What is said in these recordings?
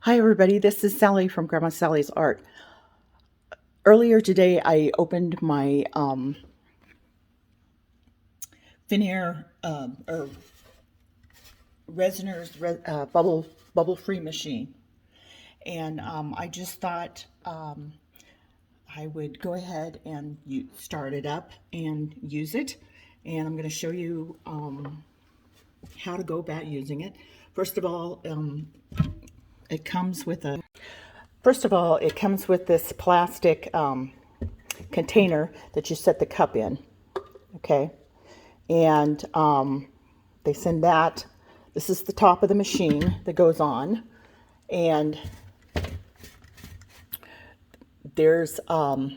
Hi everybody, this is Sally from Grandma Sally's Art. Earlier today I opened my Finnair or Resiners bubble free machine, and I just thought I would go ahead and start it up and use it, and I'm going to show you how to go about using it. First of all, it comes with this plastic container that you set the cup in, okay? And they send that. This is the top of the machine that goes on, and there's a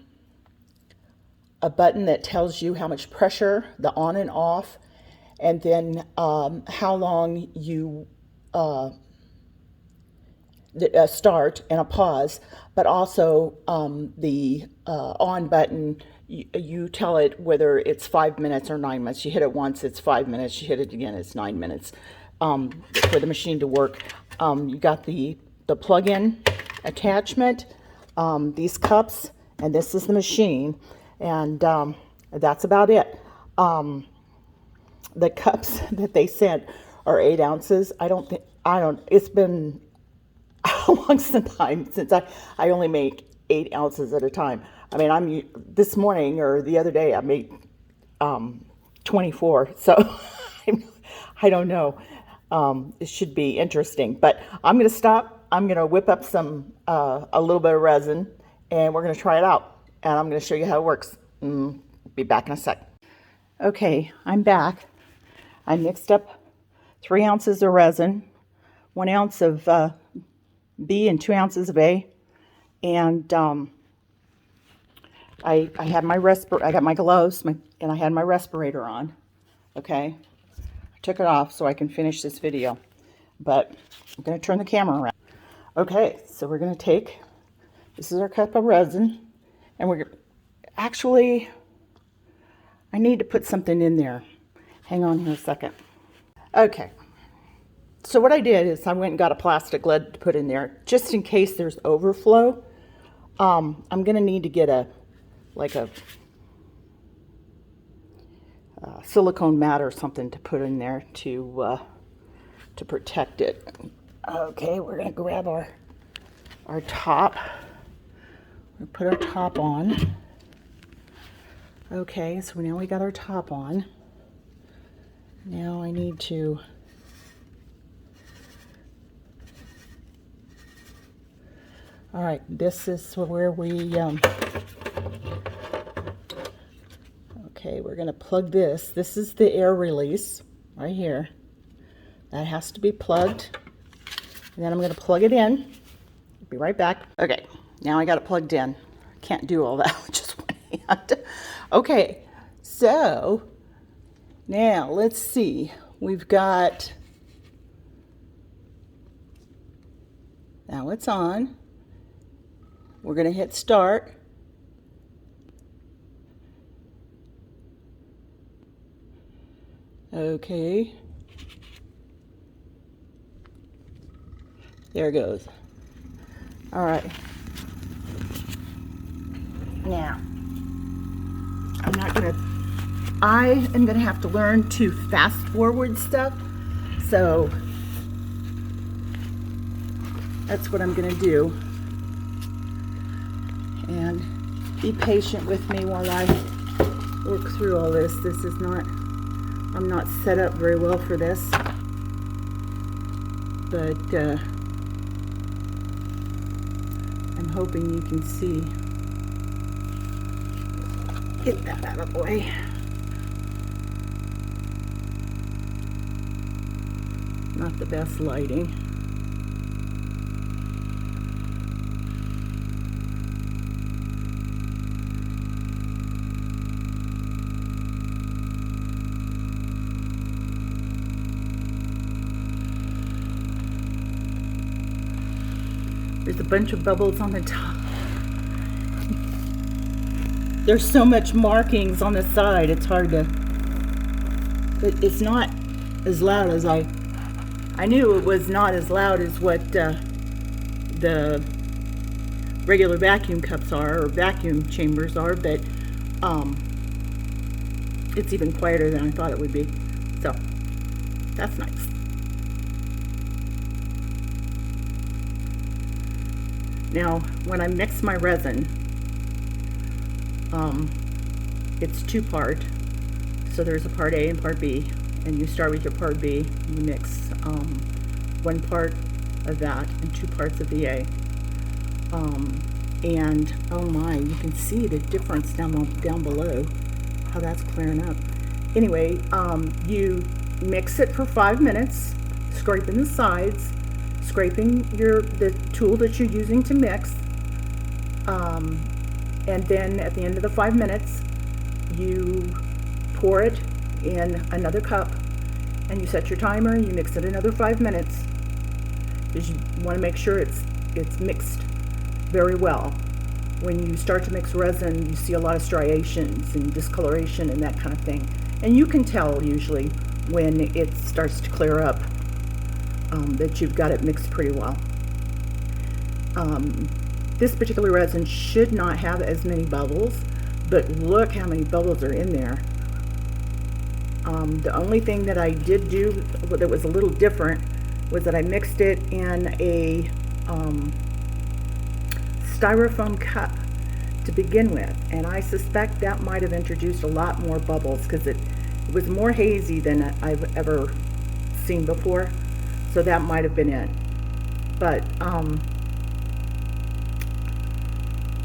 button that tells you how much pressure, the on and off, and then how long you start and a pause, but also the on button, you tell it whether it's 5 minutes or 9 minutes. You hit it once, it's 5 minutes. You hit it again, it's 9 minutes for the machine to work. You got the plug-in attachment, these cups, and this is the machine, and that's about it. The cups that they sent are 8 ounces. It's been a long time since I only make 8 ounces at a time. I mean, this morning or the other day I made 24, so I don't know. It should be interesting, but I'm going to stop. I'm going to whip up a little bit of resin, and we're going to try it out, and I'm going to show you how it works. Be back in a sec. Okay, I'm back. I mixed up 3 ounces of resin, 1 ounce of B and 2 ounces of A, and I had my I got my gloves, and I had my respirator on. Okay, I took it off so I can finish this video, but I'm going to turn the camera around. Okay, so we're going to take, this is our cup of resin, and actually, I need to put something in there. Hang on here a second. Okay. So what I did is I went and got a plastic lid to put in there, just in case there's overflow. I'm going to need to get a silicone mat or something to put in there to protect it. Okay, we're going to grab our top. We're going to put our top on. Okay, so now we got our top on. Now I need to all right, this is where we, okay, we're going to plug this. This is the air release right here. That has to be plugged. And then I'm going to plug it in. Be right back. Okay, now I got it plugged in. Can't do all that with just one hand. Okay, so now let's see. We've got, now it's on. We're going to hit start. Okay. There it goes. All right. Now, I am going to have to learn to fast forward stuff. So that's what I'm going to do. And be patient with me while I work through all this. This is not, I'm not set up very well for this, but I'm hoping you can see. Get that out of the way. Not the best lighting. There's a bunch of bubbles on the top. There's so much markings on the side, it's hard to, but it's not as loud as I knew it was not as loud as what the regular vacuum cups are, or vacuum chambers are, but it's even quieter than I thought it would be. So that's nice. Now, when I mix my resin, it's two-part. So there's a part A and part B, and you start with your part B. You mix 1 part of that and 2 parts of the A. And oh my, you can see the difference down below, how that's clearing up. Anyway, you mix it for 5 minutes, scraping the sides, scraping the tool that you're using to mix, and then at the end of the 5 minutes, you pour it in another cup, and you set your timer. You mix it another 5 minutes, because you want to make sure it's mixed very well. When you start to mix resin, you see a lot of striations and discoloration and that kind of thing. And you can tell usually when it starts to clear up that you've got it mixed pretty well. This particular resin should not have as many bubbles, but look how many bubbles are in there. The only thing that I did do that was a little different was that I mixed it in a styrofoam cup to begin with, and I suspect that might have introduced a lot more bubbles because it was more hazy than I've ever seen before, so that might have been it. But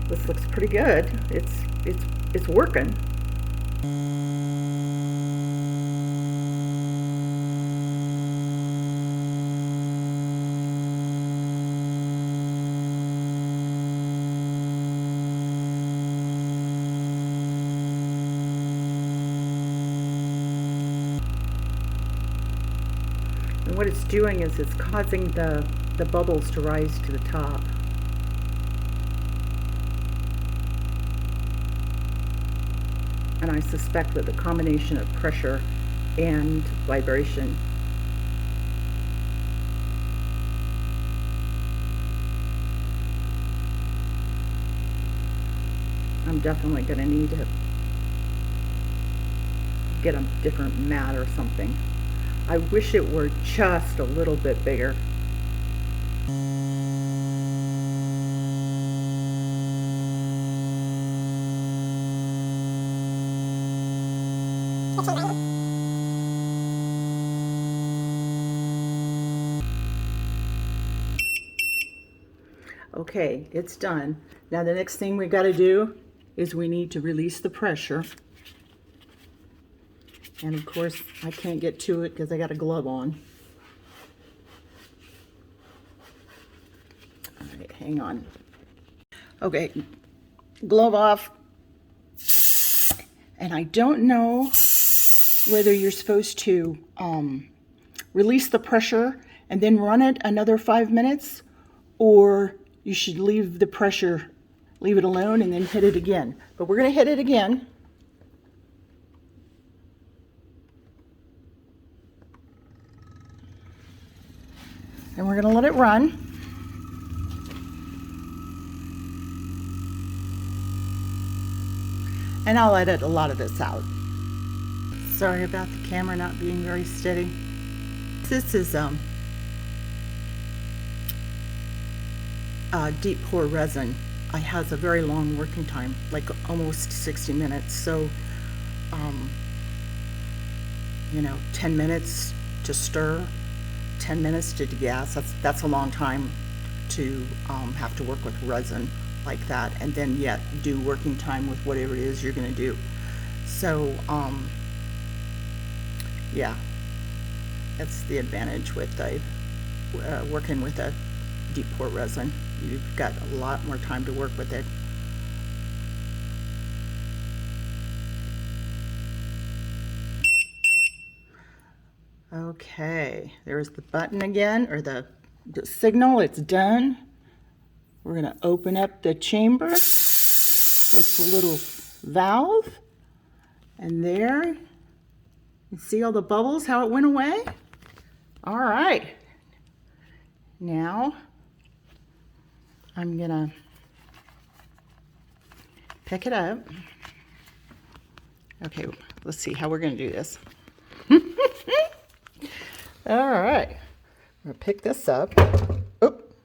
this looks pretty good. It's working. And what it's doing is it's causing the bubbles to rise to the top. And I suspect that the combination of pressure and vibration I'm definitely going to need to get a different mat or something. I wish it were just a little bit bigger. Okay, it's done. Now the next thing we got to do is we need to release the pressure. And of course, I can't get to it because I got a glove on. All right, hang on. Okay, glove off. And I don't know whether you're supposed to release the pressure and then run it another 5 minutes, or you should leave the pressure, leave it alone, and then hit it again. But we're going to hit it again. And we're going to let it run. And I'll edit a lot of this out. Sorry about the camera not being very steady. This is deep pour resin. It has a very long working time, like almost 60 minutes. So, 10 minutes to stir, 10 minutes to degas. That's a long time to have to work with resin like that, and then yet do working time with whatever it is you're going to do. So, yeah, that's the advantage with working with a deep pour resin. You've got a lot more time to work with it. Okay, there's the button again, or the signal. It's done. We're going to open up the chamber with the little valve, and there you see all the bubbles, how it went away. All right, now I'm gonna pick it up. Okay, let's see how we're gonna do this. All right, I'm gonna pick this up. Oop.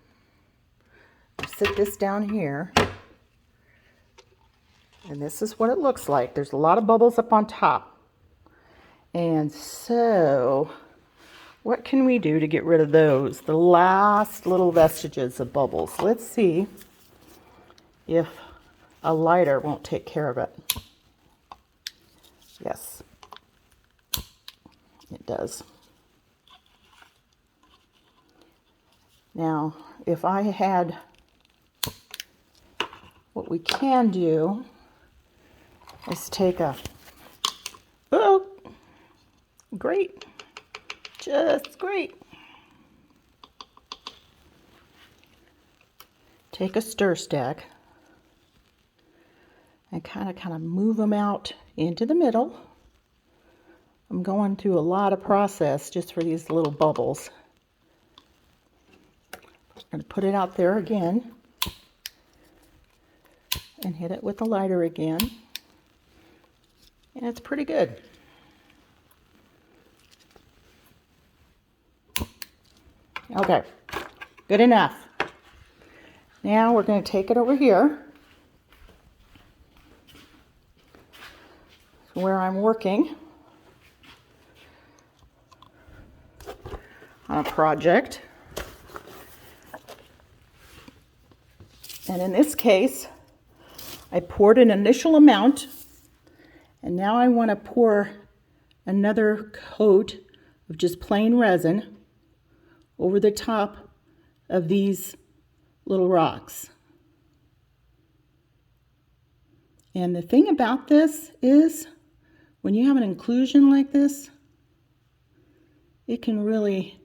Sit this down here. And this is what it looks like. There's a lot of bubbles up on top. And so, what can we do to get rid of those? The last little vestiges of bubbles. Let's see if a lighter won't take care of it. Yes, it does. Now, if I had, what we can do is take a, oh, great, just great. Take a stir stack and kind of move them out into the middle. I'm going through a lot of process just for these little bubbles. I'm going to put it out there again and hit it with the lighter again. And it's pretty good. Okay, good enough. Now we're going to take it over here where I'm working on a project. And in this case, I poured an initial amount, and now I want to pour another coat of just plain resin over the top of these little rocks. And the thing about this is, when you have an inclusion like this, it can really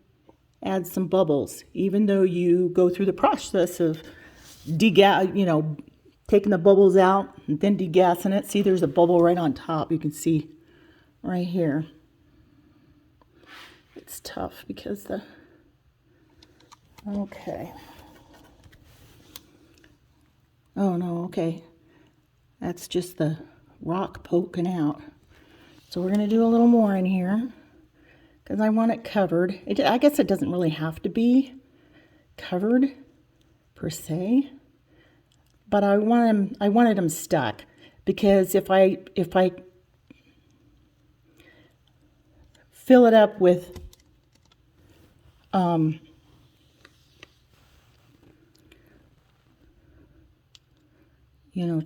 add some bubbles, even though you go through the process of taking the bubbles out and then degassing it. See, there's a bubble right on top. You can see right here. It's tough because okay. Oh no, okay. That's just the rock poking out. So we're going to do a little more in here because I want it covered. I guess it doesn't really have to be covered per se, but I wanted them stuck, because if I fill it up with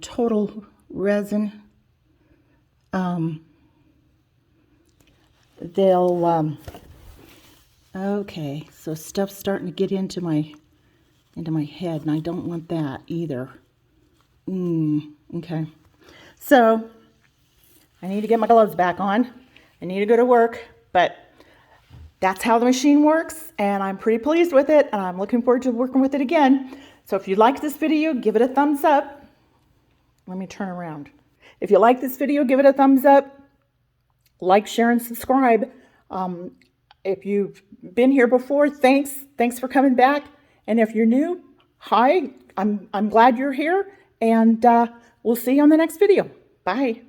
total resin, they'll okay, so stuff's starting to get into my head, and I don't want that either. Okay, so I need to get my gloves back on. I need to go to work, but that's how the machine works, and I'm pretty pleased with it, and I'm looking forward to working with it again. So if you like this video, give it a thumbs up. Let me turn around. If you like this video, give it a thumbs up. Like, share, and subscribe. If you've been here before, thanks for coming back. And if you're new, hi, I'm glad you're here, and we'll see you on the next video. Bye.